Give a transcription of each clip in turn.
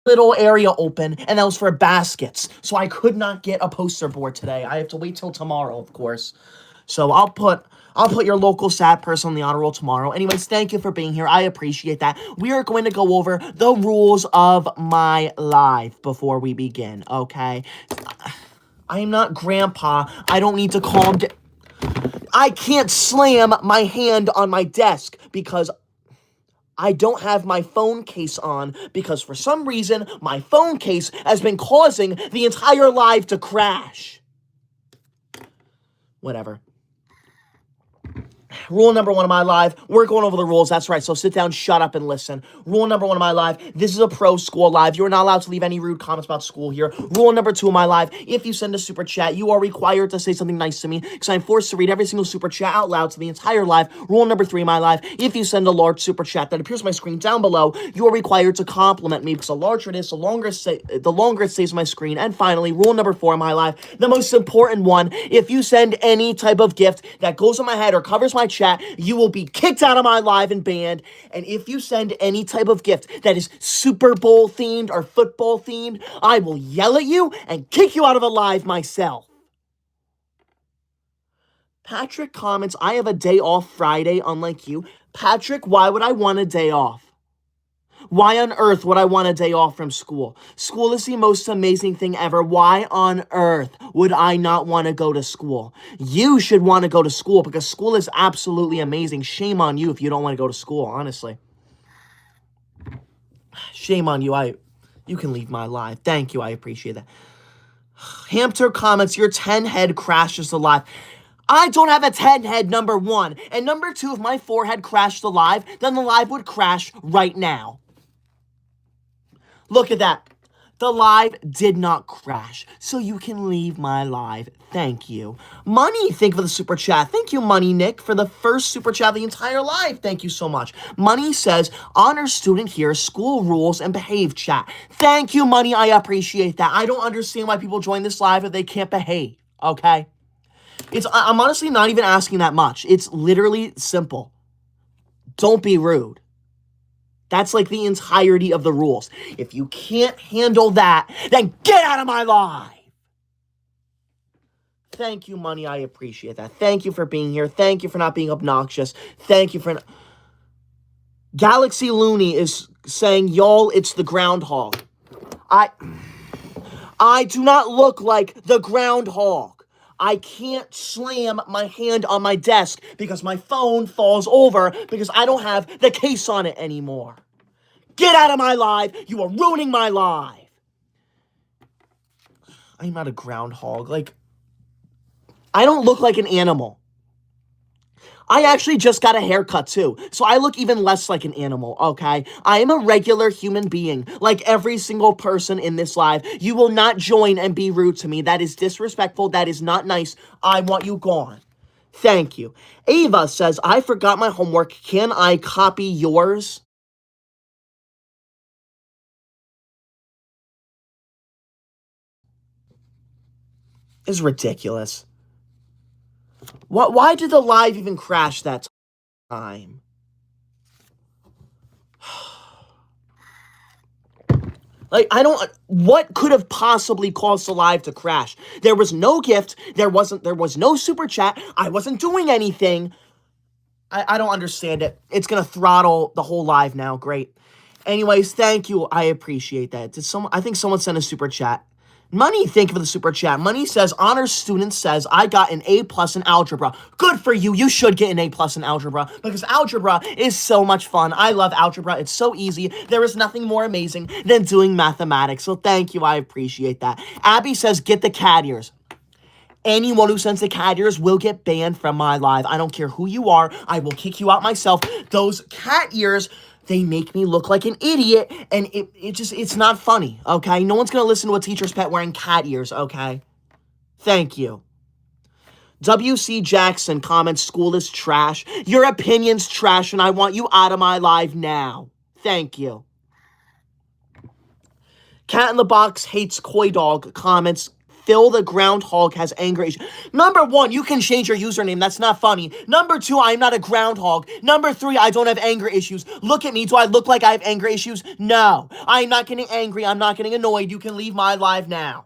little area open, and that was for baskets. So I could not get a poster board today. I have to wait till tomorrow, of course. So I'll put your local sad person on the honor roll tomorrow. Anyways, thank you for being here. I appreciate that. We are going to go over the rules of my life before we begin, okay? I am not grandpa. I don't need to calm down. I can't slam my hand on my desk because I don't have my phone case on because for some reason my phone case has been causing the entire live to crash. Whatever. Rule number 1 of my live, we're going over the rules. That's right. So sit down, shut up, and listen. Rule number 1 of my live, this is a pro school live. You're not allowed to leave any rude comments about school here. Rule number 2 of my live, if you send a super chat, you are required to say something nice to me because I'm forced to read every single super chat out loud to the entire live. Rule number 3 of my live, if you send a large super chat that appears on my screen down below, you are required to compliment me because the larger it is, the longer it stays on my screen. And finally, rule number 4 of my live, the most important one, if you send any type of gift that goes on my head or covers my chat, you will be kicked out of my live and banned. And if you send any type of gift that is Super Bowl themed or football themed, I will yell at you and kick you out of a live myself. Patrick comments, I have a day off Friday, unlike you. Patrick, why would I want a day off? Why on earth would I want a day off from school? School is the most amazing thing ever. Why on earth would I not want to go to school? You should want to go to school because school is absolutely amazing. Shame on you if you don't want to go to school, honestly. Shame on you. You can leave my live. Thank you. I appreciate that. Hamster comments, your 10 head crashes the live. I don't have a 10 head, number 1. And number 2, if my 4 head crashed the live, then the live would crash right now. Look at that. The live did not crash, so you can leave my live. Thank you. Money, thank you for the super chat. Thank you, Money Nick, for the first super chat of the entire live. Thank you so much. Money says, honor student here, school rules and behave chat. Thank you, Money. I appreciate that. I don't understand why people join this live if they can't behave, okay? I'm honestly not even asking that much. It's literally simple. Don't be rude. That's like the entirety of the rules. If you can't handle that, then get out of my live. Thank you, Money. I appreciate that. Thank you for being here. Thank you for not being obnoxious. Thank you for... Galaxy Looney is saying, y'all, it's the groundhog. I do not look like the groundhog. I can't slam my hand on my desk because my phone falls over because I don't have the case on it anymore. Get out of my live. You are ruining my live. I'm not a groundhog. Like, I don't look like an animal. I actually just got a haircut too, so I look even less like an animal, okay? I am a regular human being, like every single person in this live. You will not join and be rude to me. That is disrespectful. That is not nice. I want you gone. Thank you. Ava says, I forgot my homework. Can I copy yours? It's ridiculous. Why did the live even crash that time? Like, what could have possibly caused the live to crash? There was no gift. There was no super chat. I wasn't doing anything. I don't understand it. It's going to throttle the whole live now. Great. Anyways, thank you. I appreciate that. I think someone sent a super chat. Money, thank you for the super chat. Money says, honors student says, I got an A+ in algebra. Good for you. You should get an A+ in algebra because algebra is so much fun. I love algebra. It's so easy. There is nothing more amazing than doing mathematics. So thank you. I appreciate that. Abby says, get the cat ears. Anyone who sends the cat ears will get banned from my live. I don't care who you are. I will kick you out myself. Those cat ears, they make me look like an idiot, and it's not funny, okay? No one's gonna listen to a teacher's pet wearing cat ears, okay? Thank you. WC Jackson comments, school is trash. Your opinion's trash, and I want you out of my live now. Thank you. Cat in the Box hates Koydog comments, Phil the Groundhog has anger issues. Number one, you can change your username. That's not funny. Number two, I'm not a groundhog. Number three, I don't have anger issues. Look at me. Do I look like I have anger issues? No. I'm not getting angry. I'm not getting annoyed. You can leave my live now.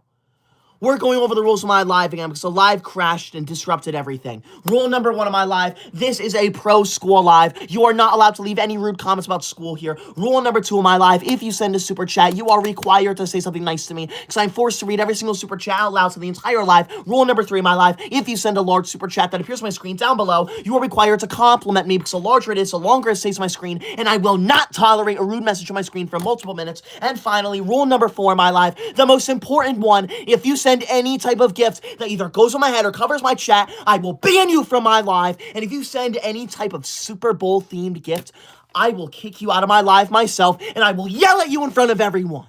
We're going over the rules of my live again because the live crashed and disrupted everything. Rule number one of my live, this is a pro school live. You are not allowed to leave any rude comments about school here. Rule number two of my live, if you send a super chat, you are required to say something nice to me because I'm forced to read every single super chat out loud to the entire live. Rule number three of my live, if you send a large super chat that appears on my screen down below, you are required to compliment me because the larger it is, the longer it stays on my screen, and I will not tolerate a rude message on my screen for multiple minutes. And finally, rule number four of my live, the most important one, if you send any type of gift that either goes on my head or covers my chat, I will ban you from my live. And if you send any type of Super Bowl themed gift, I will kick you out of my live myself and I will yell at you in front of everyone.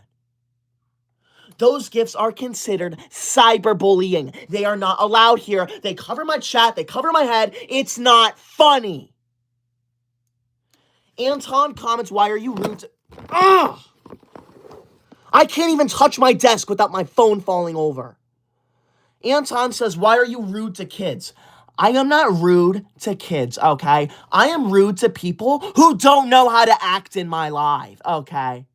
Those gifts are considered cyberbullying. They are not allowed here. They cover my chat. They cover my head. It's not funny. Anton comments, why are you rude to... Ugh! I can't even touch my desk without my phone falling over. Anton says, why are you rude to kids? I am not rude to kids, okay? I am rude to people who don't know how to act in my live, okay?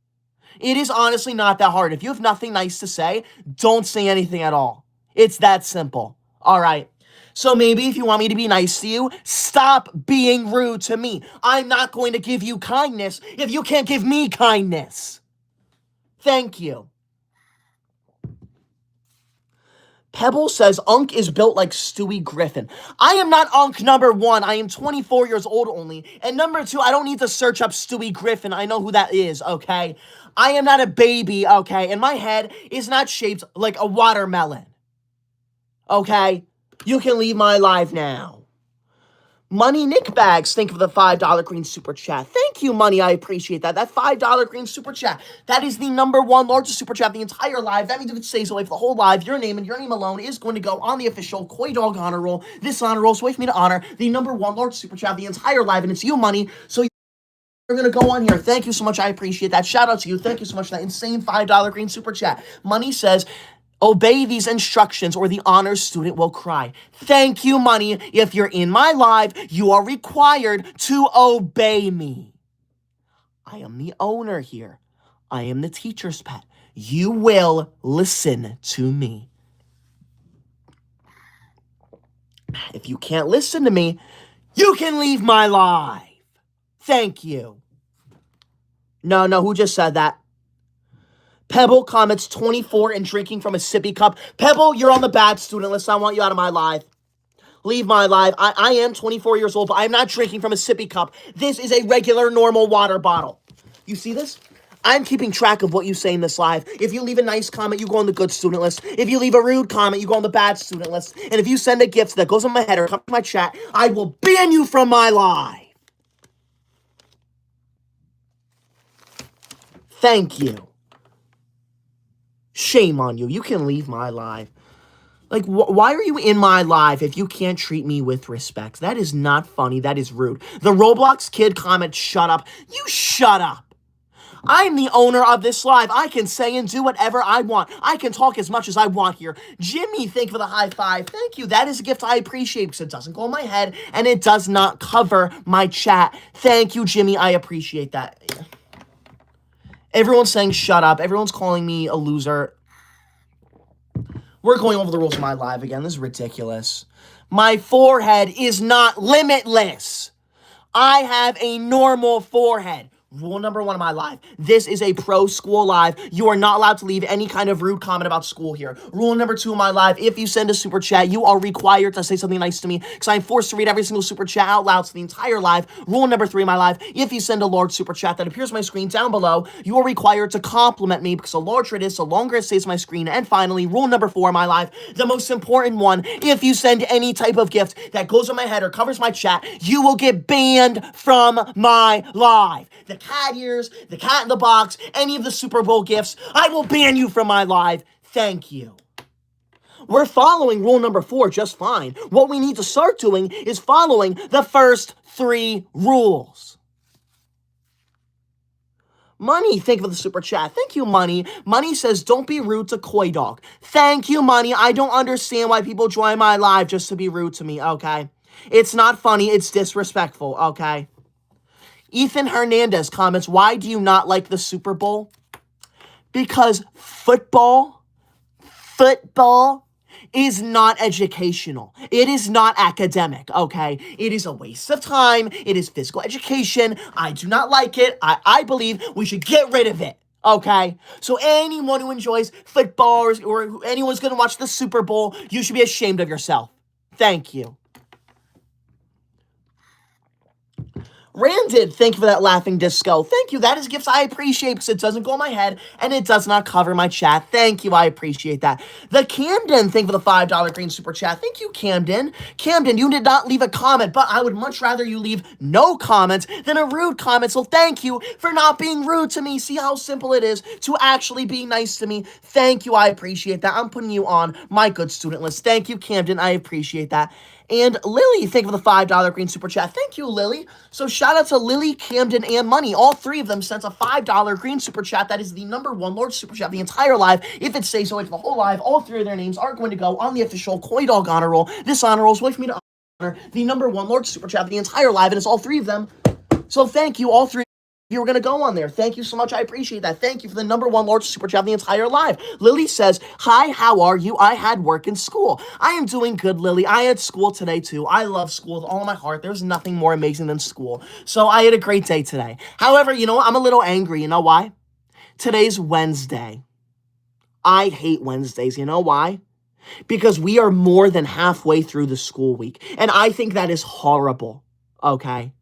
It is honestly not that hard. If you have nothing nice to say, don't say anything at all. It's that simple, all right? So maybe if you want me to be nice to you, stop being rude to me. I'm not going to give you kindness if you can't give me kindness. Thank you. Pebble says, Unk is built like Stewie Griffin. I am not Unk, number one. I am 24 years old only. And number two, I don't need to search up Stewie Griffin. I know who that is, okay? I am not a baby, okay? And my head is not shaped like a watermelon. Okay? You can leave my live now. Money Nick Bags, thank you for the $5 green super chat. Thank you, Money. I appreciate that. That $5 green super chat. That is the number one largest super chat of the entire live. That means if it stays away for the whole live, your name and your name alone is going to go on the official Koydog honor roll. This honor roll is way for me to honor the number one largest super chat of the entire live, and it's you, Money. So you're going to go on here. Thank you so much. I appreciate that. Shout out to you. Thank you so much for that insane $5 green super chat. Money says, obey these instructions or the honors student will cry. Thank you, Money. If you're in my live, you are required to obey me. I am the owner here. I am the teacher's pet. You will listen to me. If you can't listen to me, you can leave my live. Thank you. No, who just said that? Pebble comments 24 and drinking from a sippy cup. Pebble, you're on the bad student list. I want you out of my live. Leave my live. I am 24 years old, but I'm not drinking from a sippy cup. This is a regular, normal water bottle. You see this? I'm keeping track of what you say in this live. If you leave a nice comment, you go on the good student list. If you leave a rude comment, you go on the bad student list. And if you send a gift that goes on my head or comes to my chat, I will ban you from my live. Thank you. Shame on you. You can leave my live. Like, why are you in my live if you can't treat me with respect? That is not funny. That is rude. The Roblox kid comments, shut up. You shut up. I'm the owner of this live. I can say and do whatever I want. I can talk as much as I want here. Jimmy, thank you for the high five. Thank you. That is a gift I appreciate because it doesn't go on my head and it does not cover my chat. Thank you, Jimmy. I appreciate that. Everyone's saying shut up. Everyone's calling me a loser. We're going over the rules of my live again. This is ridiculous. My forehead is not limitless. I have a normal forehead. Rule number one of my live. This is a pro school live. You are not allowed to leave any kind of rude comment about school here. Rule number two of my live. If you send a super chat, you are required to say something nice to me because I'm forced to read every single super chat out loud to the entire live. Rule number three of my live. If you send a large super chat that appears on my screen down below, you are required to compliment me because the larger it is, the longer it stays on my screen. And finally, rule number four of my live. The most important one. If you send any type of gift that goes on my head or covers my chat, you will get banned from my live. The cat ears, the cat in the box, any of the Super Bowl gifts, I will ban you from my live. Thank you. We're following rule number four just fine. What we need to start doing is following the first three rules. Money, thank you for the super chat. Thank you, Money. Money says, don't be rude to Koydog. Thank you, Money. I don't understand why people join my live just to be rude to me, okay? It's not funny. It's disrespectful, okay? Ethan Hernandez comments, why do you not like the Super Bowl? Because football is not educational. It is not academic, okay? It is a waste of time. It is physical education. I do not like it. I believe we should get rid of it, okay? So anyone who enjoys football or anyone's going to watch the Super Bowl, you should be ashamed of yourself. Thank you. Randid, thank you for that laughing disco. Thank you. That is gifts I appreciate because it doesn't go on my head and it does not cover my chat. Thank you. I appreciate that. The Camden, thank you for the $5 green super chat. Thank you, Camden. Camden, you did not leave a comment, but I would much rather you leave no comments than a rude comment. So thank you for not being rude to me. See how simple it is to actually be nice to me. Thank you. I appreciate that. I'm putting you on my good student list. Thank you, Camden. I appreciate that. And Lily, thank you for the $5 green super chat. Thank you, Lily. So shout out to Lily, Camden, and Money. All three of them sent a $5 green super chat. That is the #1 Lord super chat the entire live. If it stays away for the whole live, all three of their names are going to go on the official Koydog honor roll. This honor roll is way for me to honor the #1 Lord super chat the entire live, and it's all three of them. So thank you, all three. You were going to go on there. Thank you so much. I appreciate that. Thank you for the #1 Lord super chat the entire live. Lily says, hi, how are you? I had work in school. I am doing good, Lily. I had school today, too. I love school with all of my heart. There's nothing more amazing than school. So I had a great day today. However, you know what? I'm a little angry. You know why? Today's Wednesday. I hate Wednesdays. You know why? Because we are more than halfway through the school week. And I think that is horrible. Okay?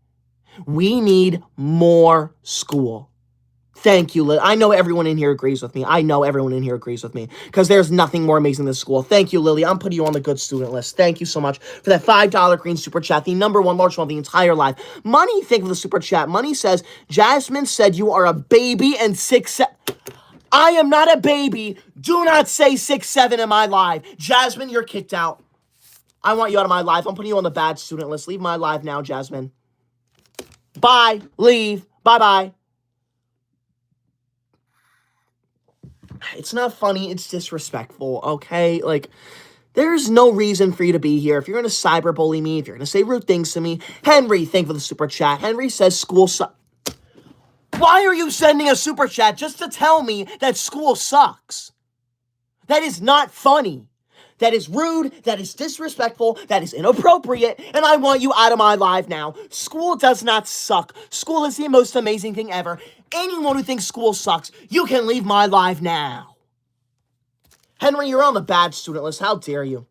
We need more school. Thank you, Lily. I know everyone in here agrees with me. Because there's nothing more amazing than school. Thank you, Lily. I'm putting you on the good student list. Thank you so much for that $5 green super chat, the #1 large one of the entire live. Money, thank you for the super chat. Money says, Jasmine said you are a baby and 6'7". I am not a baby. Do not say 6'7" in my live. Jasmine, you're kicked out. I want you out of my live. I'm putting you on the bad student list. Leave my live now, Jasmine. Bye. Leave. Bye-bye. It's not funny. It's disrespectful, okay? Like, there's no reason for you to be here. If you're going to cyberbully me, if you're going to say rude things to me. Henry, thank you for the super chat. Henry says school sucks. Why are you sending a super chat just to tell me that school sucks? That is not funny. That is rude, that is disrespectful, that is inappropriate, and I want you out of my live now. School does not suck. School is the most amazing thing ever. Anyone who thinks school sucks, you can leave my live now. Henry, you're on the bad student list. How dare you?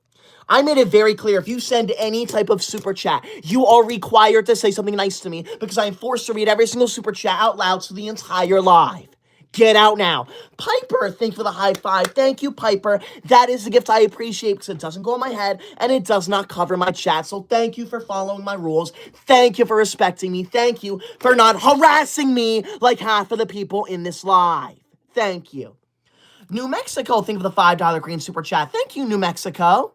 I made it very clear, if you send any type of super chat, you are required to say something nice to me because I am forced to read every single super chat out loud to the entire live. Get out now. Piper, thank you for the high five. Thank you, Piper. That is a gift I appreciate because it doesn't go on my head and it does not cover my chat. So thank you for following my rules. Thank you for respecting me. Thank you for not harassing me like half of the people in this live. Thank you. New Mexico, thank you for the $5 green super chat. Thank you, New Mexico.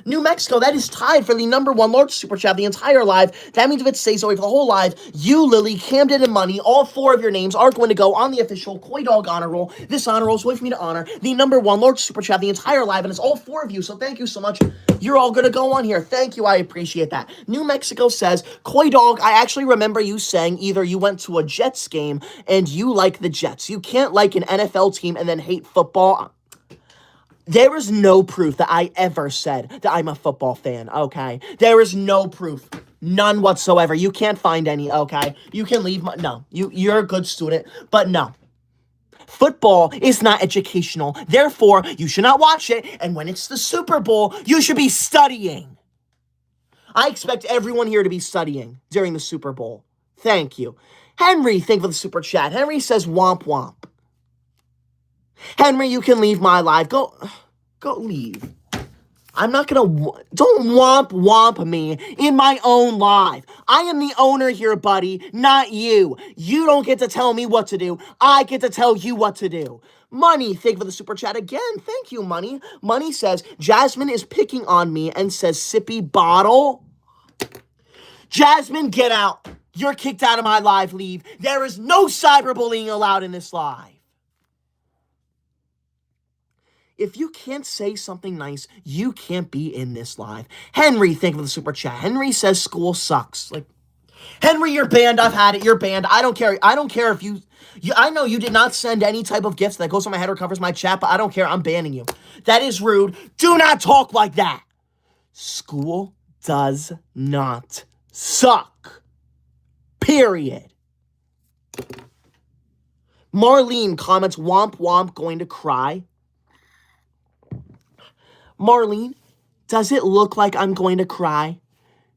New Mexico, that is tied for the #1 large super chat the entire live. That means if it stays away for the whole live, you, Lily, Camden, and Money, all four of your names are going to go on the official Koydog honor roll. This honor roll is way for me to honor the #1 large super chat the entire live, and it's all four of you, so thank you so much. You're all going to go on here. Thank you. I appreciate that. New Mexico says, Koydog, I actually remember you saying either you went to a Jets game and you like the Jets. You can't like an NFL team and then hate football. There is no proof that I ever said that I'm a football fan, okay? There is no proof. None whatsoever. You can't find any, okay? You can leave no. You're a good student, but no. Football is not educational. Therefore, you should not watch it, and when it's the Super Bowl, you should be studying. I expect everyone here to be studying during the Super Bowl. Thank you. Henry, thank you for the super chat. Henry says womp womp. Henry, you can leave my live. Go leave. I'm not gonna, don't womp me in my own live. I am the owner here, buddy, not you. You don't get to tell me what to do. I get to tell you what to do. Money, thank you for the super chat again. Thank you, Money. Money says, Jasmine is picking on me and says sippy bottle. Jasmine, get out. You're kicked out of my live. Leave. There is no cyberbullying allowed in this live. If you can't say something nice, you can't be in this live. Henry, thank you for the super chat. Henry says school sucks. Like, Henry, you're banned. I've had it. You're banned. I don't care. I don't care if you I know you did not send any type of gifts that goes on my head or covers my chat, but I don't care. I'm banning you. That is rude. Do not talk like that. School does not suck. Period. Marlene comments, womp womp, going to cry. Marlene, does it look like I'm going to cry?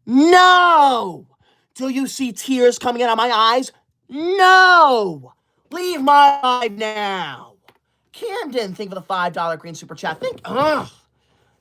No! Do you see tears coming out of my eyes? No! Leave my life now. Camden, thank you for the $5 green super chat.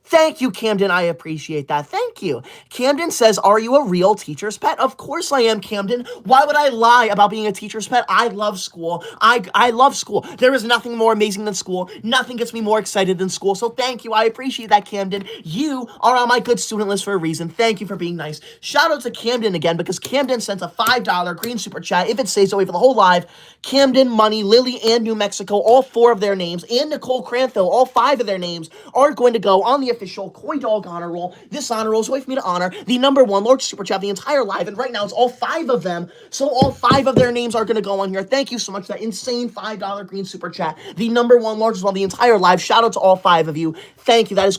Thank you, Camden. I appreciate that. Thank you. Camden says, are you a real teacher's pet? Of course I am, Camden. Why would I lie about being a teacher's pet? I love school. I love school. There is nothing more amazing than school. Nothing gets me more excited than school. So thank you. I appreciate that, Camden. You are on my good student list for a reason. Thank you for being nice. Shout out to Camden again because Camden sent a $5 green super chat. If it stays away for the whole live, Camden, Money, Lily, and New Mexico, all 4 of their names, and Nicole Cranfill, all 5 of their names are going to go on the official Koydog honor roll. This honor roll is a way for me to honor the #1 large super chat of the entire live, and right now it's all 5 of them, so all 5 of their names are going to go on here. Thank you so much for that insane $5 green super chat. The #1 largest one of the entire live. Shout out to all 5 of you. Thank you. That is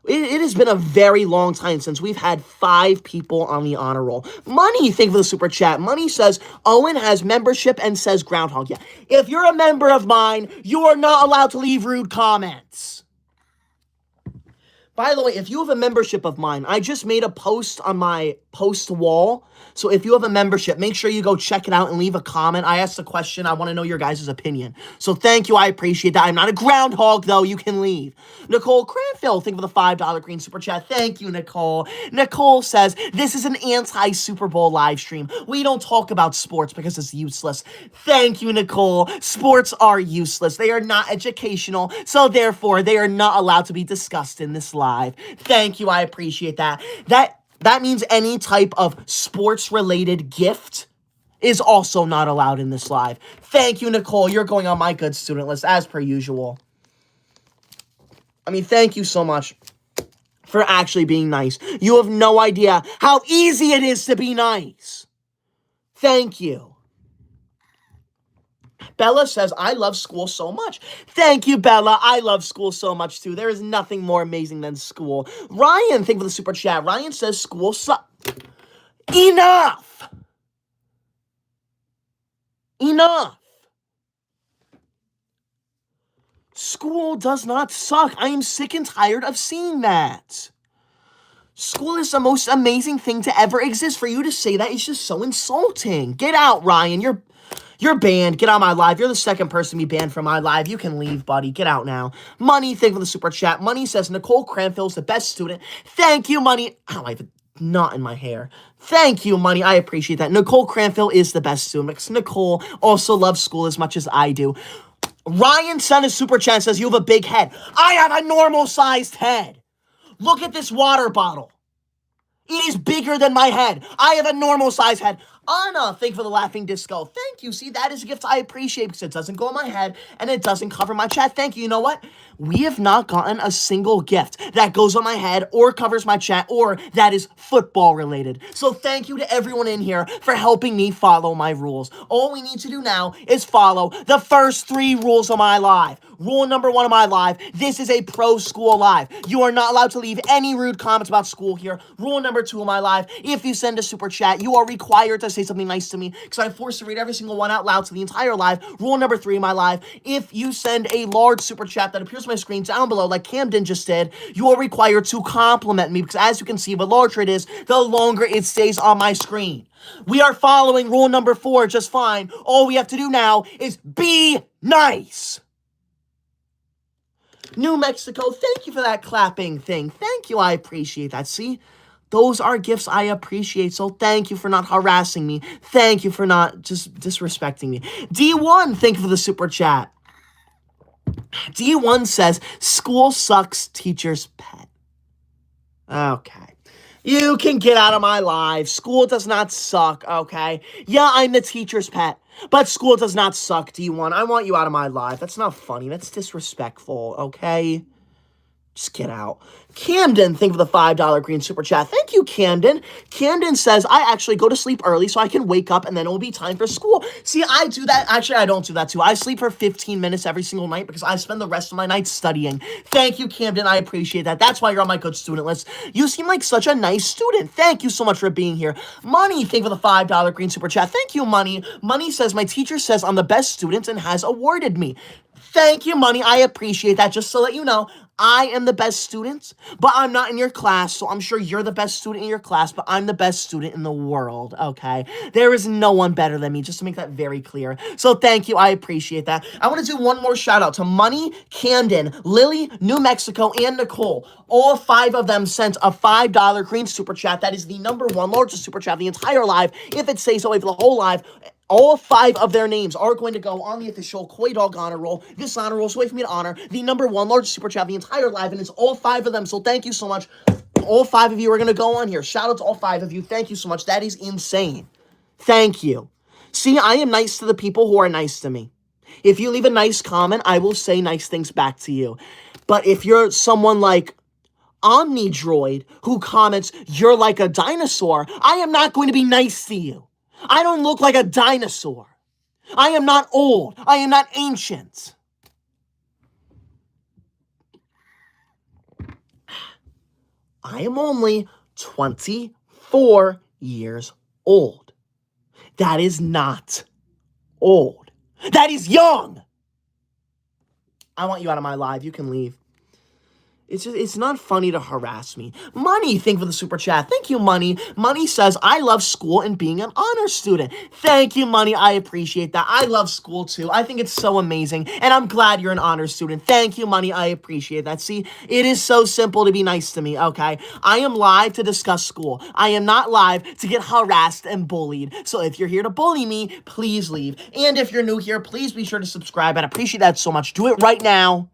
it has been a very long time since we've had 5 people on the honor roll. Money, thank you for the super chat. Money says, Owen has membership and says groundhog. Yeah. If you're a member of mine, you are not allowed to leave rude comments. By the way, if you have a membership of mine, I just made a post on my post wall. So if you have a membership, make sure you go check it out and leave a comment. I asked a question. I want to know your guys' opinion. So thank you. I appreciate that. I'm not a groundhog, though. You can leave. Nicole Cranfill, thank you for the $5 green super chat. Thank you, Nicole. Nicole says, this is an anti-Super Bowl live stream. We don't talk about sports because it's useless. Thank you, Nicole. Sports are useless. They are not educational. So therefore, they are not allowed to be discussed in this live. Thank you. I appreciate that. That means any type of sports-related gift is also not allowed in this live. Thank you, Nicole. You're going on my good student list, as per usual. I mean, thank you so much for actually being nice. You have no idea how easy it is to be nice. Thank you. Bella says, I love school so much. Thank you, Bella. I love school so much, too. There is nothing more amazing than school. Ryan, thank you for the super chat. Ryan says, school sucks. Enough! Enough! School does not suck. I am sick and tired of seeing that. School is the most amazing thing to ever exist. For you to say that is just so insulting. Get out, Ryan. You're banned. Get out of my live. You're the second person to be banned from my live. You can leave, buddy. Get out now. Money, thank you for the super chat. Money says, Nicole Cranfill is the best student. Thank you, Money. Ow, I have a knot in my hair. Thank you, Money. I appreciate that. Nicole Cranfill is the best student because Nicole also loves school as much as I do. Ryan sent a super chat and says, you have a big head. I have a normal-sized head. Look at this water bottle. It is bigger than my head. I have a normal-sized head. Anna, thank you for the laughing disco. Thank you. See, that is a gift I appreciate because it doesn't go on my head and it doesn't cover my chat. Thank you. You know what? We have not gotten a single gift that goes on my head or covers my chat or that is football related. So thank you to everyone in here for helping me follow my rules. All we need to do now is follow the first 3 rules of my live. Rule #1 of my live, this is a pro school live. You are not allowed to leave any rude comments about school here. Rule #2 of my live, if you send a super chat, you are required to say something nice to me because I'm forced to read every single one out loud to the entire live. Rule #3 of my live, if you send a large super chat that appears on my screen down below like Camden just did, you are required to compliment me because as you can see, the larger it is, the longer it stays on my screen. We are following rule #4 just fine. All we have to do now is be nice. New Mexico, thank you for that clapping thing. Thank you, I appreciate that. See, those are gifts I appreciate, so thank you for not harassing me. Thank you for not just disrespecting me. D1, thank you for the super chat. D1 says, school sucks, teacher's pet. Okay. You can get out of my life. School does not suck, okay? Yeah, I'm the teacher's pet, but school does not suck, D1. I want you out of my life. That's not funny. That's disrespectful, okay? Just get out. Camden, thank you for the $5 green super chat. Thank you, Camden. Camden says, I actually go to sleep early so I can wake up and then it will be time for school. See, I do that. Actually, I don't do that too. I sleep for 15 minutes every single night because I spend the rest of my night studying. Thank you, Camden. I appreciate that. That's why you're on my good student list. You seem like such a nice student. Thank you so much for being here. Money, thank you for the $5 green super chat. Thank you, Money. Money says, my teacher says I'm the best student and has awarded me. Thank you, Money. I appreciate that. Just to let you know, I am the best student, but I'm not in your class, so I'm sure you're the best student in your class, but I'm the best student in the world, okay? There is no one better than me, just to make that very clear. So thank you. I appreciate that. I want to do one more shout out to Money, Camden, Lily, New Mexico, and Nicole. All 5 of them sent a $5 green super chat. That is the #1 largest super chat of the entire live, if it stays away for the whole live. All 5 of their names are going to go on the official Koydog honor roll. This honor roll is a way for me to honor the #1 largest super chat of the entire live, and it's all 5 of them. So thank you so much. All 5 of you are going to go on here. Shout out to all 5 of you. Thank you so much. That is insane. Thank you. See, I am nice to the people who are nice to me. If you leave a nice comment, I will say nice things back to you. But if you're someone like Omnidroid who comments, you're like a dinosaur, I am not going to be nice to you. I don't look like a dinosaur. I am not old. I am not ancient. I am only 24 years old. That is not old. That is young. I want you out of my life. You can leave. It's not funny to harass me. Money, thank you for the super chat. Thank you, Money. Money says, I love school and being an honor student. Thank you, Money. I appreciate that. I love school too. I think it's so amazing. And I'm glad you're an honor student. Thank you, Money. I appreciate that. See, it is so simple to be nice to me, okay? I am live to discuss school. I am not live to get harassed and bullied. So if you're here to bully me, please leave. And if you're new here, please be sure to subscribe. I'd appreciate that so much. Do it right now.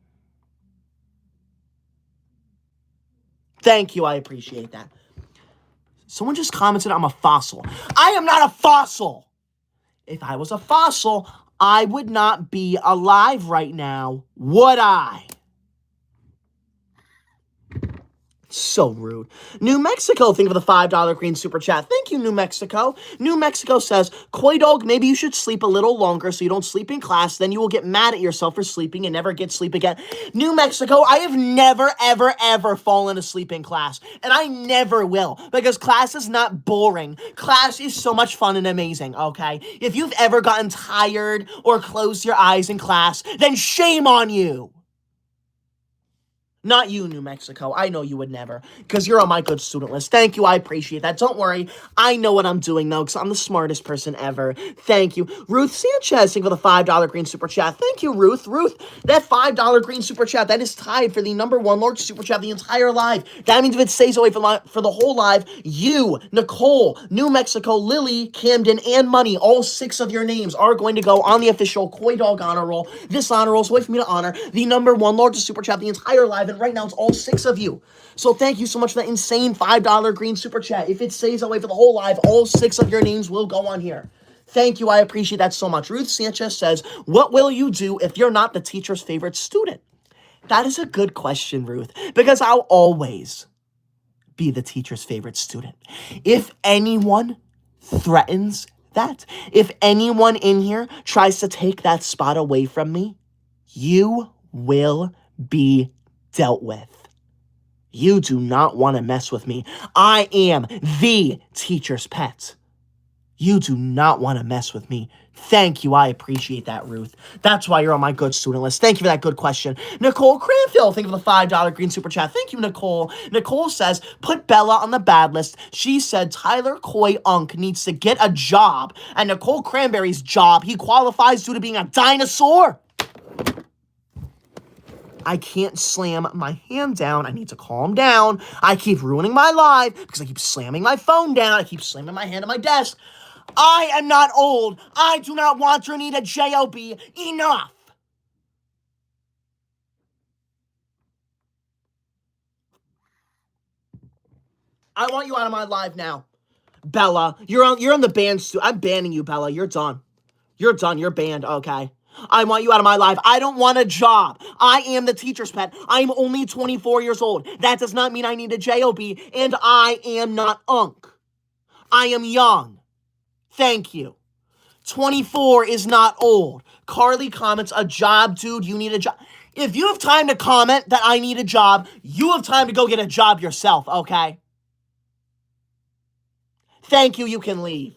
Thank you. I appreciate that. Someone just commented I'm a fossil. I am not a fossil. If I was a fossil, I would not be alive right now, would I? So rude. New Mexico, thank you for the $5 green super chat. Thank you, New Mexico. New Mexico says, Koydog, maybe you should sleep a little longer so you don't sleep in class. Then you will get mad at yourself for sleeping and never get sleep again. New Mexico, I have never, ever, ever fallen asleep in class. And I never will, because class is not boring. Class is so much fun and amazing, okay? If you've ever gotten tired or closed your eyes in class, then shame on you. Not you, New Mexico. I know you would never, because you're on my good student list. Thank you. I appreciate that. Don't worry. I know what I'm doing, though, because I'm the smartest person ever. Thank you. Ruth Sanchez, thank you for the $5 green super chat. Thank you, Ruth. Ruth, that $5 green super chat, that is tied for the #1 large super chat of the entire live. That means if it stays away for the whole live, you, Nicole, New Mexico, Lily, Camden, and Money, all 6 of your names are going to go on the official Koydog honor roll. This honor roll is a way for me to honor the #1 largest super chat of the entire live, and right now it's all 6 of you. So thank you so much for that insane $5 green super chat. If it stays that way for the whole live, all 6 of your names will go on here. Thank you. I appreciate that so much. Ruth Sanchez says, what will you do if you're not the teacher's favorite student? That is a good question, Ruth, because I'll always be the teacher's favorite student. If anyone threatens that, if anyone in here tries to take that spot away from me, you will be dealt with. You do not want to mess with me. I am the teacher's pet. You do not want to mess with me. Thank you. I appreciate that, Ruth. That's why you're on my good student list. Thank you for that good question. Nicole Cranfield, thank you for the $5 green super chat. Thank you, Nicole. Nicole says, put Bella on the bad list. She said Tyler Coy Unk needs to get a job. And Nicole Cranberry's job, he qualifies due to being a dinosaur. I can't slam my hand down. I need to calm down. I keep ruining my life because I keep slamming my phone down. I keep slamming my hand on my desk. I am not old. I do not want or need a job. Enough. I want you out of my live now. Bella, you're on the ban. I'm banning you, Bella. You're done. You're done. You're banned. Okay. I want you out of my life. I don't want a job. I am the teacher's pet. I'm only 24 years old. That does not mean I need a job, and I am not unk. I am young. Thank you. 24 is not old. Carly comments, a job, dude. You need a job. If you have time to comment that I need a job, you have time to go get a job yourself, okay? Thank you. You can leave.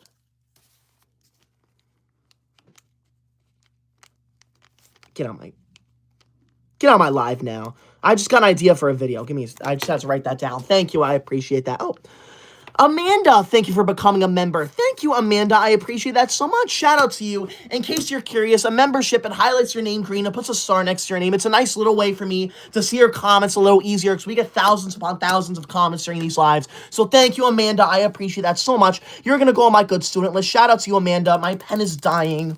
Get on my live now. I just got an idea for a video. I just have to write that down. Thank you. I appreciate that. Oh, Amanda, thank you for becoming a member. Thank you, Amanda. I appreciate that so much. Shout out to you. In case you're curious, a membership, it highlights your name green. It puts a star next to your name. It's a nice little way for me to see your comments a little easier because we get thousands upon thousands of comments during these lives. So thank you, Amanda. I appreciate that so much. You're going to go on my good student list. Shout out to you, Amanda. My pen is dying.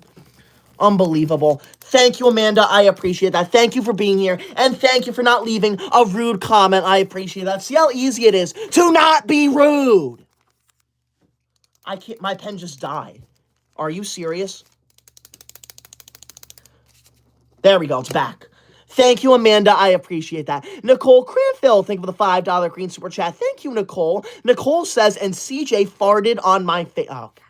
Unbelievable. Thank you, Amanda. I appreciate that. Thank you for being here. And thank you for not leaving a rude comment. I appreciate that. See how easy it is to not be rude. I can't. My pen just died. Are you serious? There we go. It's back. Thank you, Amanda. I appreciate that. Nicole Cranfield, thank you for the $5 green super chat. Thank you, Nicole. Nicole says, and CJ farted on my face. Oh, okay.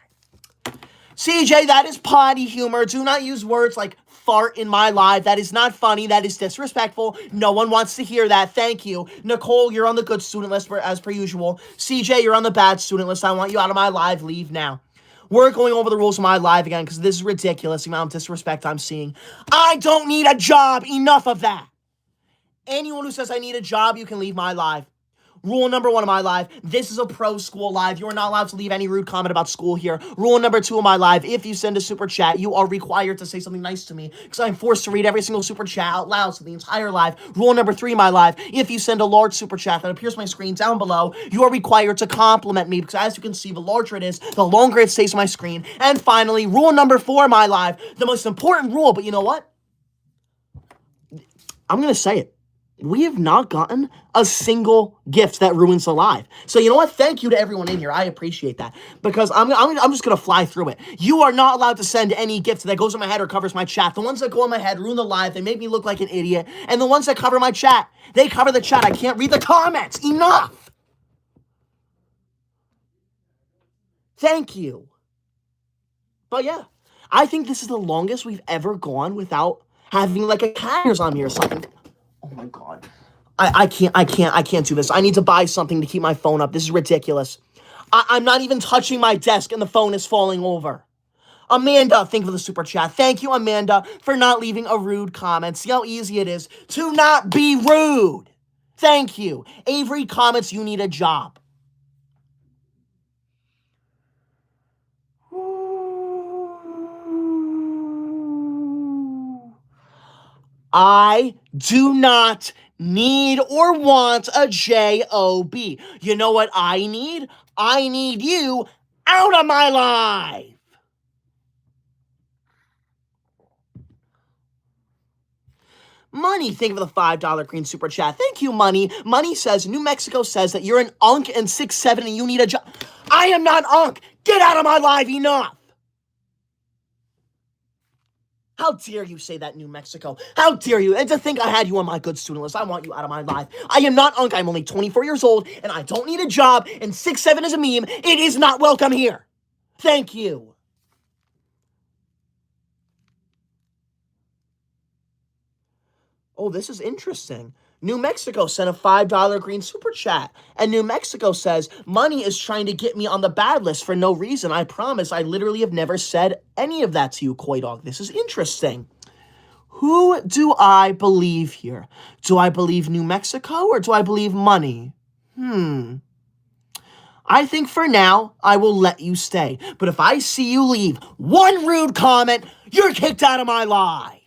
CJ, that is potty humor. Do not use words like fart in my live. That is not funny. That is disrespectful. No one wants to hear that. Thank you. Nicole, you're on the good student list as per usual. CJ, you're on the bad student list. I want you out of my live. Leave now. We're going over the rules of my live again because this is ridiculous, the amount of disrespect I'm seeing. I don't need a job. Enough of that. Anyone who says I need a job, you can leave my live. Rule number 1 of my live, this is a pro school live. You are not allowed to leave any rude comment about school here. Rule number 2 of my live, if you send a super chat, you are required to say something nice to me because I'm forced to read every single super chat out loud to the entire live. Rule number 3 of my live, if you send a large super chat that appears on my screen down below, you are required to compliment me because as you can see, the larger it is, the longer it stays on my screen. And finally, rule number 4 of my live, the most important rule, but you know what? I'm going to say it. We have not gotten a single gift that ruins the live. So you know what? Thank you to everyone in here. I appreciate that. Because I'm just going to fly through it. You are not allowed to send any gift that goes on my head or covers my chat. The ones that go on my head ruin the live. They make me look like an idiot. And the ones that cover my chat, they cover the chat. I can't read the comments. Enough. Thank you. But yeah, I think this is the longest we've ever gone without having like a cat on me or something. Oh my God. I can't do this. I need to buy something to keep my phone up. This is ridiculous. I'm not even touching my desk and the phone is falling over. Amanda, thank you for the super chat. Thank you, Amanda, for not leaving a rude comment. See how easy it is to not be rude. Thank you. Avery comments, you need a job. I do not need or want a job. You know what I need? I need you out of my life. Money, thank you for the $5 green super chat. Thank you, Money. Money says, New Mexico says that you're an unk and 6'7" and you need a job. I am not unk. Get out of my life. Enough. How dare you say that, New Mexico? How dare you? And to think I had you on my good student list. I want you out of my life. I am not unk. I'm only 24 years old, and I don't need a job, and 6'7" is a meme. It is not welcome here. Thank you. Oh, this is interesting. New Mexico sent a $5 green super chat. And New Mexico says, Money is trying to get me on the bad list for no reason. I promise I literally have never said any of that to you, Koydog. This is interesting. Who do I believe here? Do I believe New Mexico or do I believe Money? I think for now, I will let you stay. But if I see you leave one rude comment, you're kicked out of my live.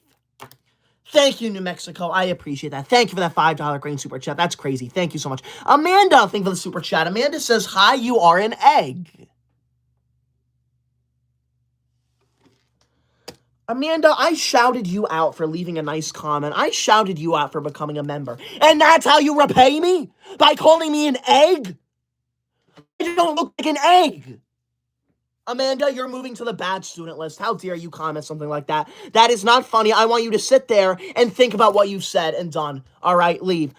Thank you, New Mexico. I appreciate that. Thank you for that $5 green super chat. That's crazy. Thank you so much. Amanda, thank you for the super chat. Amanda says, hi, you are an egg. Amanda, I shouted you out for leaving a nice comment. I shouted you out for becoming a member. And that's how you repay me? By calling me an egg? don't look like an egg. Amanda, you're moving to the bad student list. How dare you comment something like that? That is not funny. I want you to sit there and think about what you've said and done. All right, leave.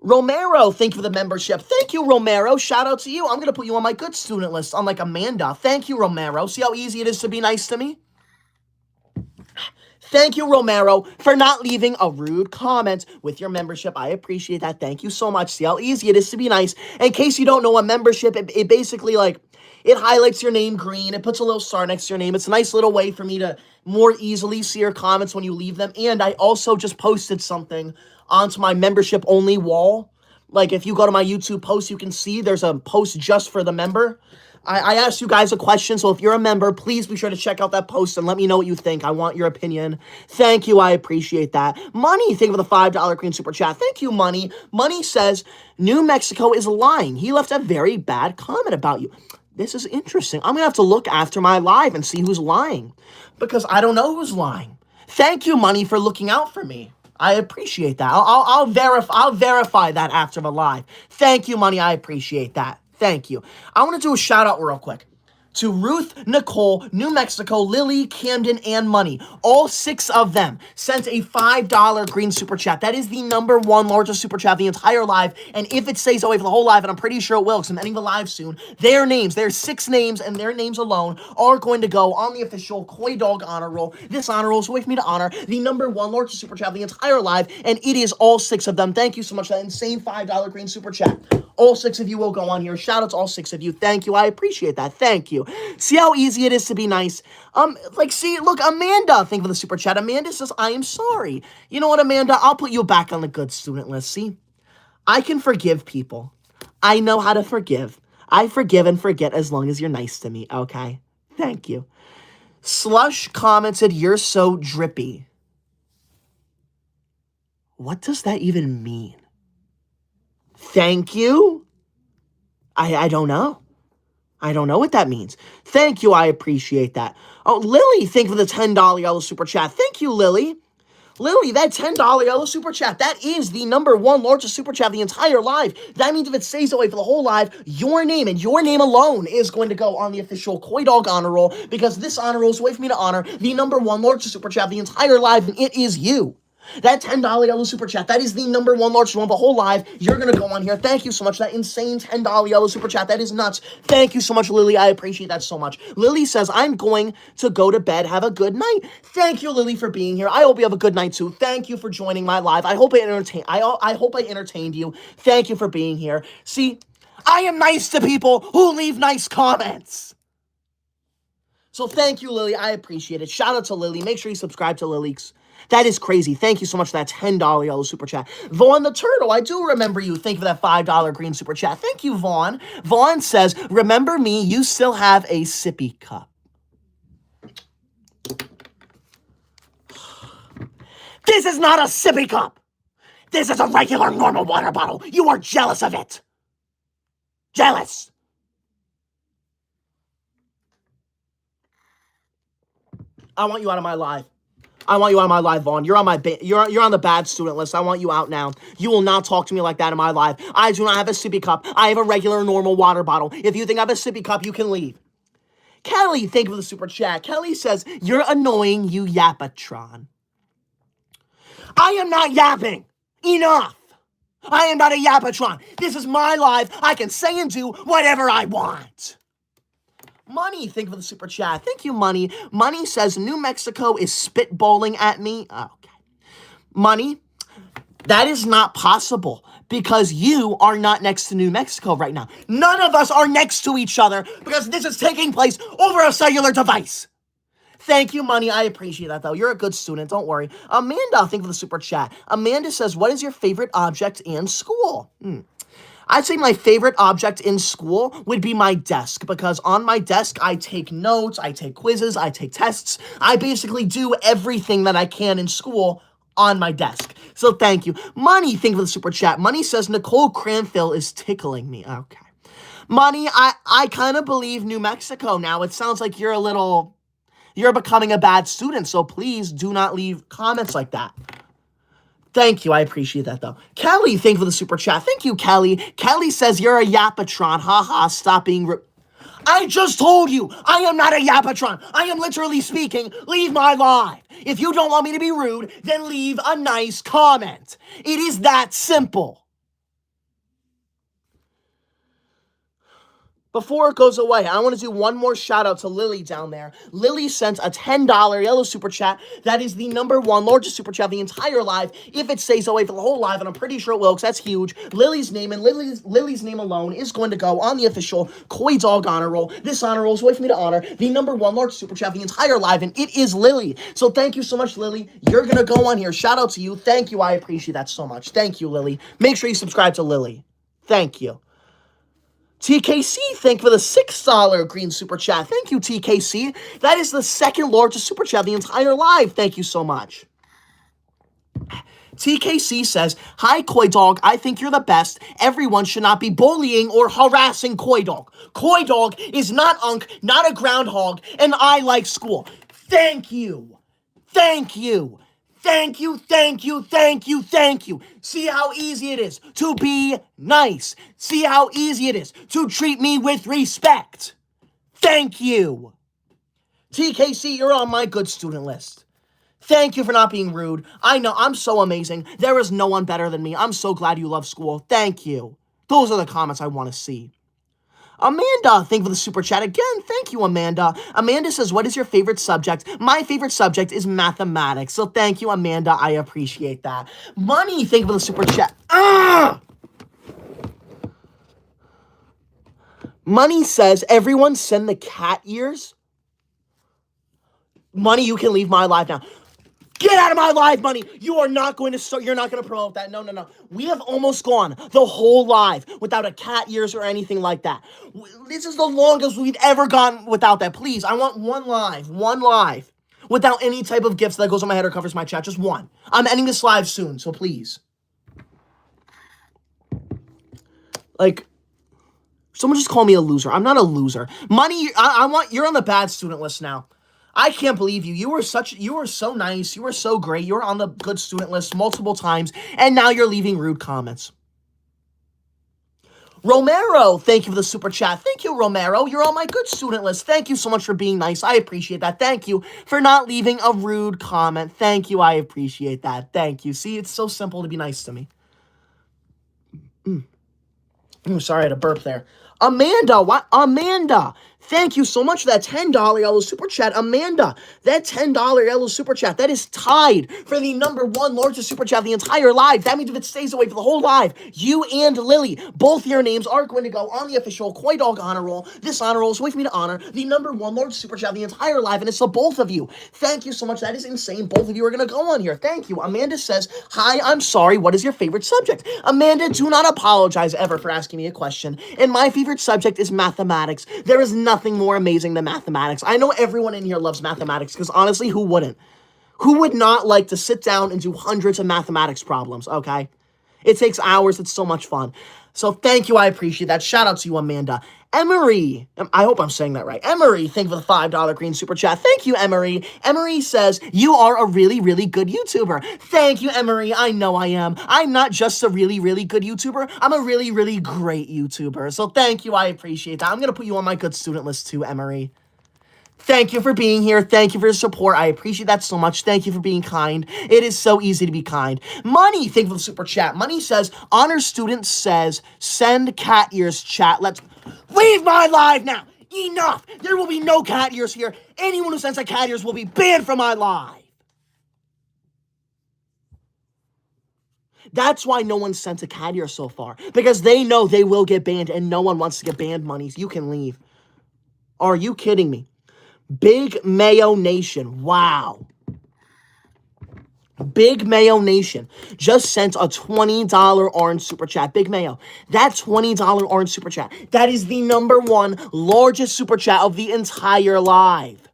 Romero, thank you for the membership. Thank you, Romero. Shout out to you. I'm going to put you on my good student list, unlike Amanda. Thank you, Romero. See how easy it is to be nice to me? Thank you, Romero, for not leaving a rude comment with your membership. I appreciate that. Thank you so much. See how easy it is to be nice. In case you don't know, a membership, it basically, like, it highlights your name green. It puts a little star next to your name. It's a nice little way for me to more easily see your comments when you leave them. And I also just posted something onto my membership-only wall. Like, if you go to my YouTube post, you can see there's a post just for the member. I asked you guys a question, so if you're a member, please be sure to check out that post and let me know what you think. I want your opinion. Thank you. I appreciate that. Money, thank you for the $5 green super chat. Thank you, Money. Money says, New Mexico is lying. He left a very bad comment about you. This is interesting. I'm going to have to look after my live and see who's lying because I don't know who's lying. Thank you, Money, for looking out for me. I appreciate that. I'll verify that after the live. Thank you, Money. I appreciate that. Thank you. I want to do a shout out real quick to Ruth, Nicole, New Mexico, Lily, Camden, and Money. All 6 of them sent a $5 green super chat. That is the #1 largest super chat of the entire live. And if it stays away for the whole live, and I'm pretty sure it will because I'm ending the live soon, their 6 names, and their names alone are going to go on the official Koydog honor roll. This honor roll is with me to honor the #1 largest super chat of the entire live, and it is all 6 of them. Thank you so much for that insane $5 green super chat. All 6 of you will go on here. Shout out to all 6 of you. Thank you. I appreciate that. Thank you. See how easy it is to be nice. See, look, Amanda, thank you for the super chat. Amanda says, I am sorry. You know what, Amanda? I'll put you back on the good student list. See, I can forgive people. I know how to forgive. I forgive and forget as long as you're nice to me, okay? Thank you. Slush commented, you're so drippy. What does that even mean? Thank you? I don't know. I don't know what that means. Thank you. I appreciate that. Oh, Lily, thank you for the $10 yellow super chat. Thank you, Lily. Lily, that $10 yellow super chat, that is the #1 largest super chat of the entire live. That means if it stays away for the whole live, your name and your name alone is going to go on the official Koydog honor roll because this honor roll is a way for me to honor the #1 largest super chat of the entire live, and it is you. That $10 yellow super chat, that is the #1 largest one of the whole live. You're going to go on here. Thank you so much. That insane $10 yellow super chat, that is nuts. Thank you so much, Lily. I appreciate that so much. Lily says, I'm going to go to bed. Have a good night. Thank you, Lily, for being here. I hope you have a good night, too. Thank you for joining my live. I hope I entertained you. Thank you for being here. See, I am nice to people who leave nice comments. So thank you, Lily. I appreciate it. Shout out to Lily. Make sure you subscribe to Lily's. That is crazy. Thank you so much for that $10 yellow super chat. Vaughn the Turtle, I do remember you. Thank you for that $5 green super chat. Thank you, Vaughn. Vaughn says, remember me, you still have a sippy cup. This is not a sippy cup. This is a regular, normal water bottle. You are jealous of it. Jealous. I want you out of my life. I want you out of my live, Vaughn. You're on you're on the bad student list. I want you out now. You will not talk to me like that in my live. I do not have a sippy cup. I have a regular, normal water bottle. If you think I have a sippy cup, you can leave. Kelly, thank you for the super chat. Kelly says, you're annoying, you yapatron. I am not yapping. Enough. I am not a yapatron. This is my live. I can say and do whatever I want. Money, thank you for the super chat. Thank you, Money. Money says, New Mexico is spitballing at me. Okay. Money, that is not possible because you are not next to New Mexico right now. None of us are next to each other because this is taking place over a cellular device. Thank you, Money. I appreciate that, though. You're a good student. Don't worry. Amanda, thank you for the super chat. Amanda says, what is your favorite object in school? I'd say my favorite object in school would be my desk because on my desk, I take notes, I take quizzes, I take tests. I basically do everything that I can in school on my desk. So thank you. Money, thank you for the super chat. Money says, Nicole Cranfield is tickling me. Okay. Money, I kind of believe New Mexico now. It sounds like you're becoming a bad student, so please do not leave comments like that. Thank you. I appreciate that, though. Kelly, thank you for the super chat. Thank you, Kelly. Kelly says, you're a yapatron. Haha, stop being I just told you, I am not a yapatron. I am literally speaking. Leave my live. If you don't want me to be rude, then leave a nice comment. It is that simple. Before it goes away, I want to do one more shout out to Lily down there. Lily sent a $10 yellow super chat. That is the number one largest super chat of the entire live. If it stays away for the whole live, and I'm pretty sure it will, because that's huge. Lily's name and Lily's name alone is going to go on the official Koydog honor roll. This honor roll is a way for me to honor the number one largest super chat of the entire live, and it is Lily. So thank you so much, Lily. You're going to go on here. Shout out to you. Thank you. I appreciate that so much. Thank you, Lily. Make sure you subscribe to Lily. Thank you. TKC, thank you for the $6 green super chat. Thank you, TKC. That is the second largest super chat of the entire live. Thank you so much. TKC says, hi, Koydog. I think you're the best. Everyone should not be bullying or harassing Koydog. Koydog is not Unk, not a groundhog, and I like school. Thank you. Thank you. Thank you, thank you, thank you, thank you. See how easy it is to be nice. See how easy it is to treat me with respect. Thank you. TKC, you're on my good student list. Thank you for not being rude. I know, I'm so amazing. There is no one better than me. I'm so glad you love school. Thank you. Those are the comments I want to see. Amanda, thank you for the super chat again. Thank you, Amanda. Amanda says, what is your favorite subject? My favorite subject is mathematics. So thank you, Amanda. I appreciate that. Money, thank you for the super chat. Money says, everyone send the cat ears. Money, you can leave my live now. Get out of my live, Money. You are not going to start. You're not going to promote that. No. We have almost gone the whole live without a cat ears or anything like that. This is the longest we've ever gone without that. Please, I want one live without any type of gifts that goes on my head or covers my chat. Just one. I'm ending this live soon, so please. Like, someone just call me a loser. I'm not a loser. Money, you're on the bad student list now. I can't believe you. You were so nice. You were so great. You were on the good student list multiple times, and now you're leaving rude comments. Romero, thank you for the super chat. Thank you, Romero. You're on my good student list. Thank you so much for being nice. I appreciate that. Thank you for not leaving a rude comment. Thank you. I appreciate that. Thank you. See, it's so simple to be nice to me. Sorry, I had a burp there. Amanda, thank you so much for that $10 yellow super chat. Amanda, that $10 yellow super chat, that is tied for the number one largest super chat of the entire live. That means if it stays away for the whole live, you and Lily, both your names are going to go on the official Koydog honor roll. This honor roll is a way for me to honor the number one largest super chat of the entire live, and it's the both of you. Thank you so much. That is insane. Both of you are going to go on here. Thank you. Amanda says, hi, I'm sorry. What is your favorite subject? Amanda, do not apologize ever for asking me a question. And my favorite subject is mathematics. There is nothing more amazing than mathematics. I know everyone in here loves mathematics because honestly, who wouldn't? Who would not like to sit down and do hundreds of mathematics problems, okay? It takes hours. It's so much fun. So thank you. I appreciate that. Shout out to you, Amanda. Emery, I hope I'm saying that right. Emery, thank you for the $5 green super chat. Thank you, Emery. Emery says, you are a really, really good YouTuber. Thank you, Emery. I know I am. I'm not just a really, really good YouTuber. I'm a really, really great YouTuber. So thank you. I appreciate that. I'm going to put you on my good student list too, Emery. Thank you for being here. Thank you for your support. I appreciate that so much. Thank you for being kind. It is so easy to be kind. Money, thank you for the super chat. Money says, honor student says, send cat ears chat. Let's leave my live now. Enough. There will be no cat ears here. Anyone who sends a cat ears will be banned from my live. That's why no one sent a cat ear so far. Because they know they will get banned and no one wants to get banned, Money. You can leave. Are you kidding me? Big Mayo Nation. Wow. Big Mayo Nation just sent a $20 orange super chat. Big Mayo. That $20 orange super chat. That is the number one largest super chat of the entire live.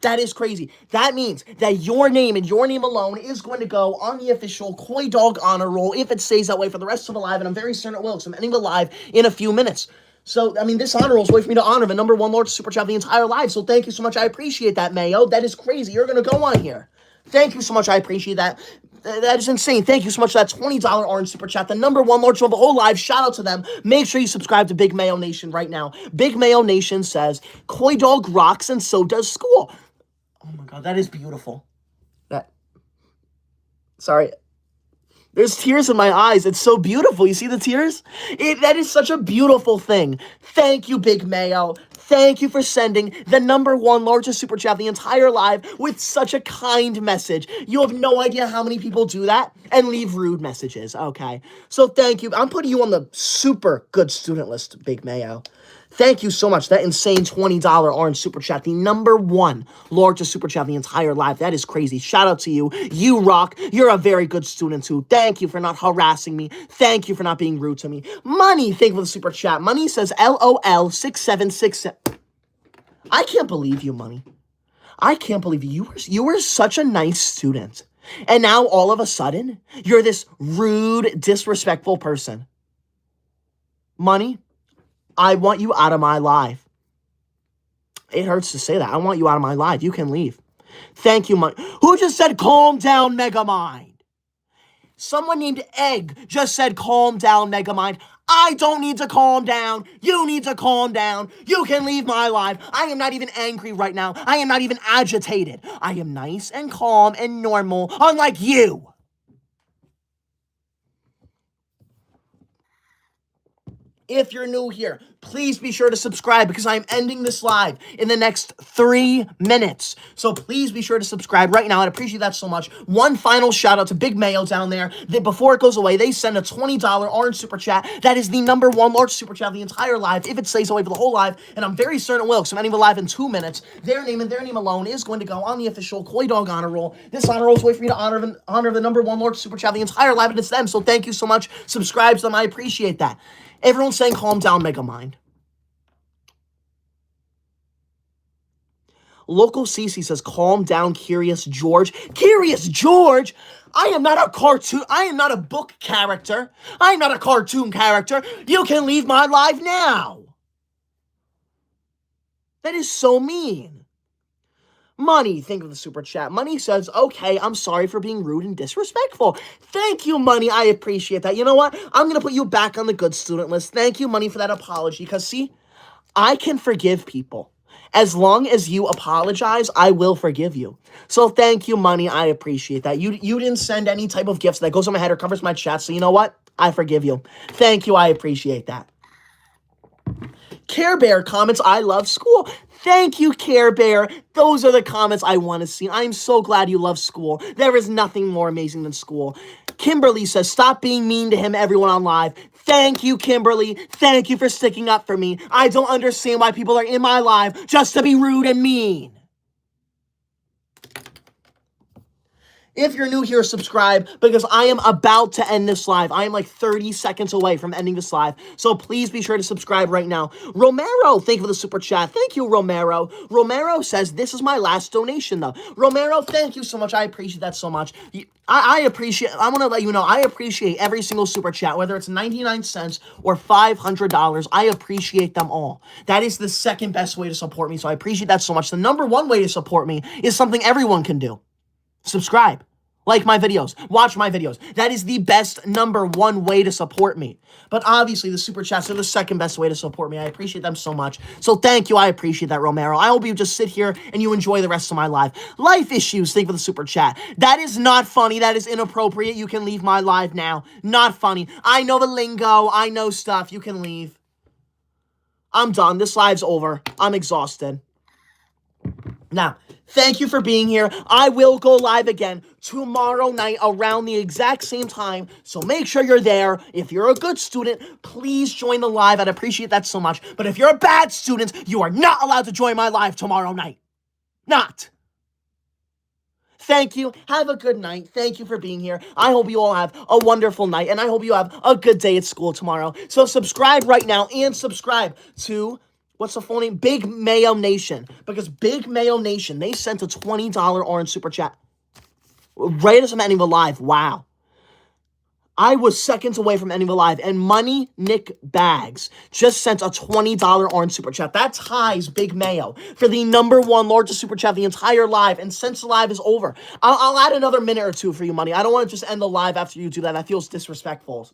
That is crazy. That means that your name and your name alone is going to go on the official Koydog honor roll if it stays that way for the rest of the live, and I'm very certain it will, because I'm ending the live in a few minutes. So, I mean, this honor roll is a way for me to honor the number one largest super chat of the entire live. So thank you so much. I appreciate that, Mayo. That is crazy. You're going to go on here. Thank you so much. I appreciate that. That is insane. Thank you so much for that $20 orange super chat. The number one large of the whole live. Shout out to them. Make sure you subscribe to Big Mayo Nation right now. Big Mayo Nation says, Koydog rocks and so does school. Oh my God, that is beautiful. Sorry. There's tears in my eyes. It's so beautiful. You see the tears? That is such a beautiful thing. Thank you, Big Mayo. Thank you for sending the number one largest super chat of the entire live with such a kind message. You have no idea how many people do that and leave rude messages. Okay. So thank you. I'm putting you on the super good student list, Big Mayo. Thank you so much. That insane $20 orange super chat, the number one largest super chat of the entire live. That is crazy. Shout out to you. You rock. You're a very good student too. Thank you for not harassing me. Thank you for not being rude to me. Money, thank you for the super chat. Money says LOL 6767. I can't believe you, Money. I can't believe you were such a nice student. And now all of a sudden, you're this rude, disrespectful person. Money, I want you out of my life. It hurts to say that. I want you out of my life. You can leave. Thank you, Money. Who just said calm down, Megamind? Someone named Egg just said calm down, Megamind. I don't need to calm down. You need to calm down. You can leave my life. I am not even angry right now. I am not even agitated. I am nice and calm and normal, unlike you. If you're new here, please be sure to subscribe because I'm ending this live in the next 3 minutes. So please be sure to subscribe right now. I'd appreciate that so much. One final shout out to Big Mayo down there. Before it goes away, they send a $20 orange super chat. That is the number one large super chat of the entire live, if it stays away for the whole live. And I'm very certain it will, because I'm ending the live in 2 minutes. Their name and their name alone is going to go on the official Koydog honor roll. This honor roll is a way for me to honor the number one large super chat of the entire live, and it's them. So thank you so much. Subscribe to them. I appreciate that. Everyone's saying calm down, Megamind. Local CC says, calm down, Curious George. Curious George? I am not a cartoon. I am not a book character. I am not a cartoon character. You can leave my live now. That is so mean. Money, think of the super chat. Money says, okay, I'm sorry for being rude and disrespectful. Thank you, Money. I appreciate that. You know what? I'm going to put you back on the good student list. Thank you, Money, for that apology. Because, see, I can forgive people. As long as you apologize, I will forgive you. So thank you, Money. I appreciate that. You didn't send any type of gifts that goes on my head or covers my chat. So you know what? I forgive you. Thank you. I appreciate that. Care Bear comments, I love school. Thank you, Care Bear. Those are the comments I want to see. I'm so glad you love school. There is nothing more amazing than school. Kimberly says, stop being mean to him, everyone on live. Thank you, Kimberly. Thank you for sticking up for me. I don't understand why people are in my live just to be rude and mean. If you're new here, subscribe, because I am about to end this live. I am like 30 seconds away from ending this live, so please be sure to subscribe right now. Romero, thank you for the super chat. Thank you, Romero. Romero says, this is my last donation, though. Romero, thank you so much. I appreciate that so much. I want to let you know, I appreciate every single super chat, whether it's 99 cents or $500. I appreciate them all. That is the second best way to support me, so I appreciate that so much. The number one way to support me is something everyone can do. Subscribe, like my videos, watch my videos. That is the best number one way to support me. But obviously, the super chats are the second best way to support me. I appreciate them so much. So thank you. I appreciate that, Romero. I hope you just sit here and you enjoy the rest of my live. Life issues, thank you for the super chat. That is not funny. That is inappropriate. You can leave my live now. Not funny. I know the lingo. I know stuff. You can leave. I'm done. This live's over. I'm exhausted. Now, thank you for being here. I will go live again tomorrow night around the exact same time, so make sure you're there. If you're a good student, please join the live. I'd appreciate that so much. But if you're a bad student, you are not allowed to join my live tomorrow night. Not. Thank you. Have a good night. Thank you for being here. I hope you all have a wonderful night, and I hope you have a good day at school tomorrow. So subscribe right now, and subscribe to... what's the full name? Big Mayo Nation. Because Big Mayo Nation, they sent a $20 orange super chat right as I'm ending the live. Wow. I was seconds away from ending the live, and Money Nick Bags just sent a $20 orange super chat. That ties Big Mayo for the #1 largest super chat the entire live. And since the live is over, I'll add another minute or two for you, Money. I don't want to just end the live after you do that. That feels disrespectful.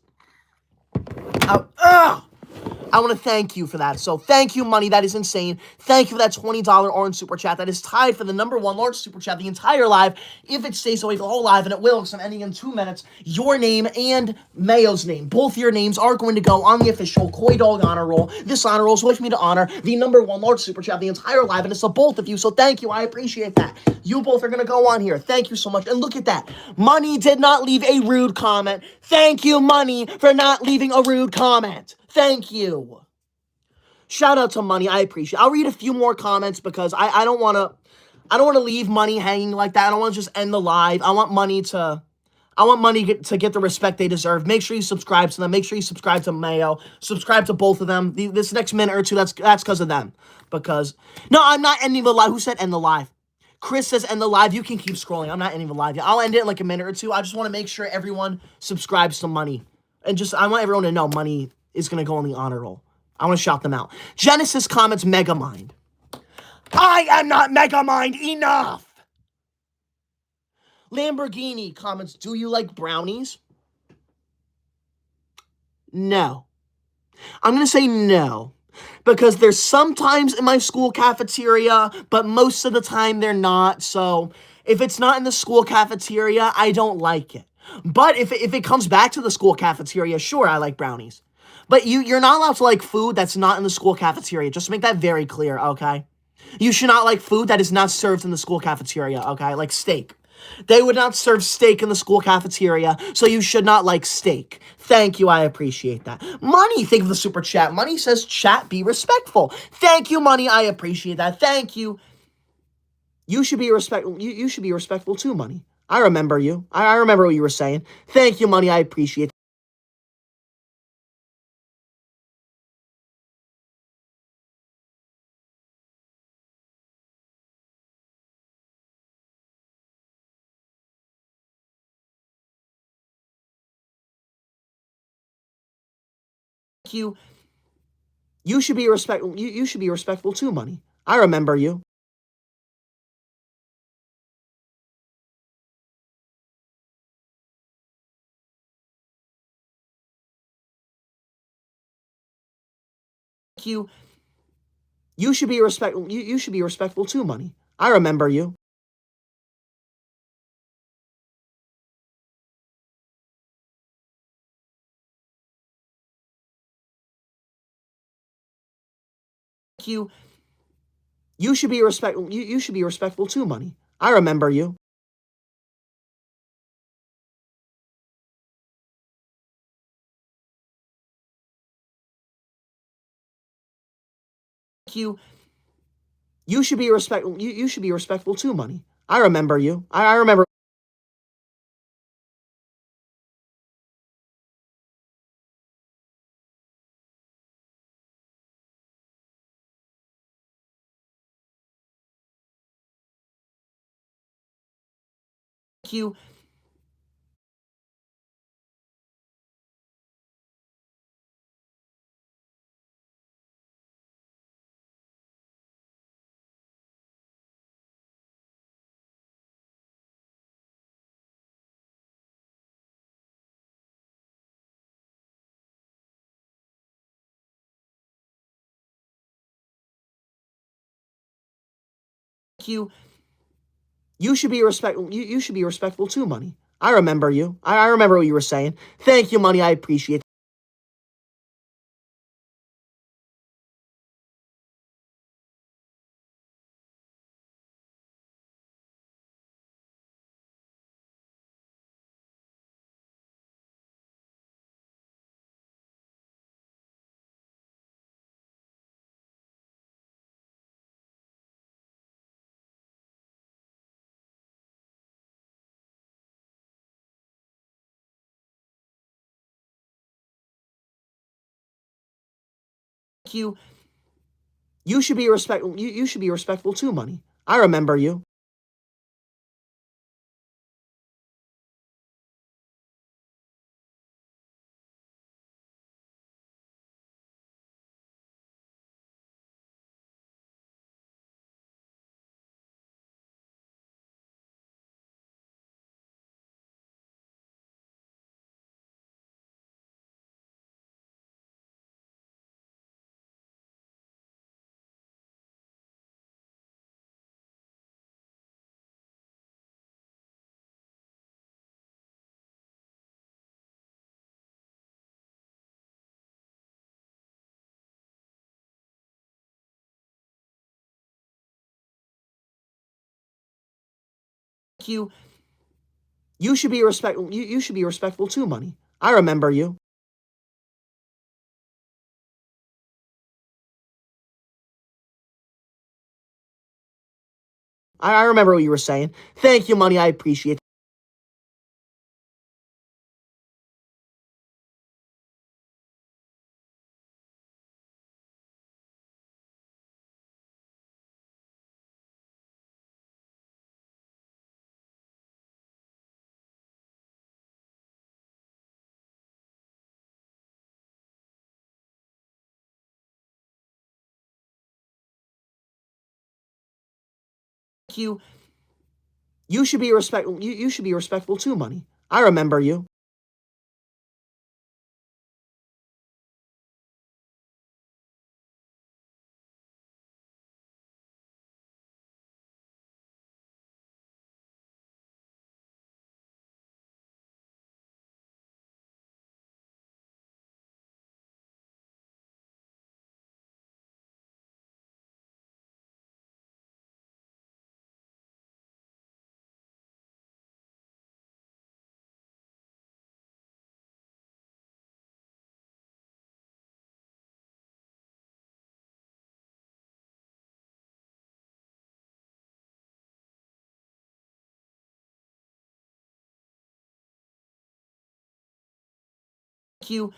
I want to thank you for that. So thank you, Money. That is insane. Thank you for that $20 orange super chat. That is tied for the #1 largest super chat the entire live. If it stays away for the whole live, and it will, because I'm ending in 2 minutes, your name and Mayo's name, both your names are going to go on the official Koydog honor roll. This honor roll is with me to honor the #1 largest super chat the entire live, and it's to both of you. So thank you. I appreciate that. You both are going to go on here. Thank you so much. And look at that. Money did not leave a rude comment. Thank you, Money, for not leaving a rude comment. Thank you. Shout out to Money. I appreciate it. I'll read a few more comments because I don't want to leave Money hanging like that. I don't want to just end the live. I want Money to get the respect they deserve. Make sure you subscribe to them. Make sure you subscribe to Mayo. Subscribe to both of them. This next minute or two, that's because of them. Because no, I'm not ending the live. Who said end the live? Chris says end the live. You can keep scrolling. I'm not ending the live yet. I'll end it in like a minute or two. I just want to make sure everyone subscribes to Money. And I want everyone to know Money is going to go on the honor roll. I want to shout them out. Genesis comments Megamind. I am not Megamind enough. Lamborghini comments, do you like brownies? No. I'm going to say no. Because they're sometimes in my school cafeteria, but most of the time they're not. So if it's not in the school cafeteria, I don't like it. But if it comes back to the school cafeteria, sure, I like brownies. But you're not allowed to like food that's not in the school cafeteria. Just to make that very clear, okay? You should not like food that is not served in the school cafeteria, okay? Like steak. They would not serve steak in the school cafeteria, so you should not like steak. Thank you, I appreciate that. Money, think of the super chat. Money says, chat, be respectful. Thank you, Money, I appreciate that. Thank you. You should be respectful. You should be respectful too, Money. I remember you. I remember what you were saying. Thank you, Money, I appreciate that. Thank you. You should be respectful. You should be respectful too, Money. I remember you. Thank you. You should be respectful. You should be respectful too, Money. I remember you. Thank you. You should be respectful. You should be respectful too, Money. I remember you. Thank you. You should be respectful. You should be respectful too, Money. I remember you. I remember. Thank you. Thank you. You should be respectful. You should be respectful too, Money. I remember you. I remember what you were saying. Thank you, Money. I appreciate. Thank you. You should be respectful. You should be respectful too, Money. I remember you. you. You should be respectful. You should be respectful too, Money. I remember you. I remember what you were saying. Thank you, Money. I appreciate it. You. You should be respectful. You should be respectful too, Money. I remember you. You.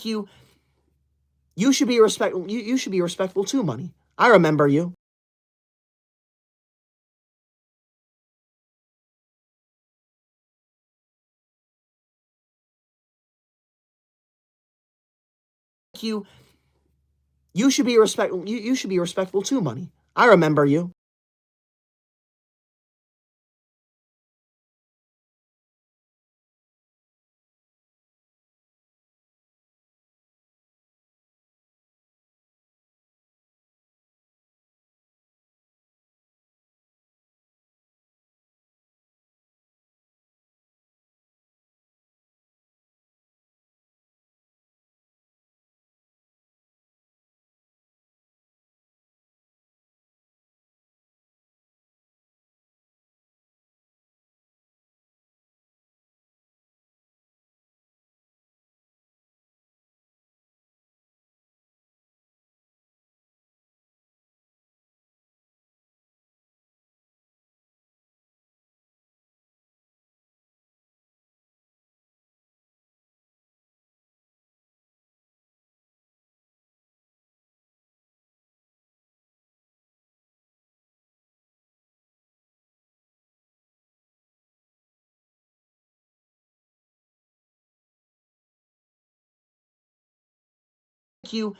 You. You should be respectful. You should be respectful too, Money. I remember you. You. You should be respectful. You should be respectful too, Money. I remember you. You.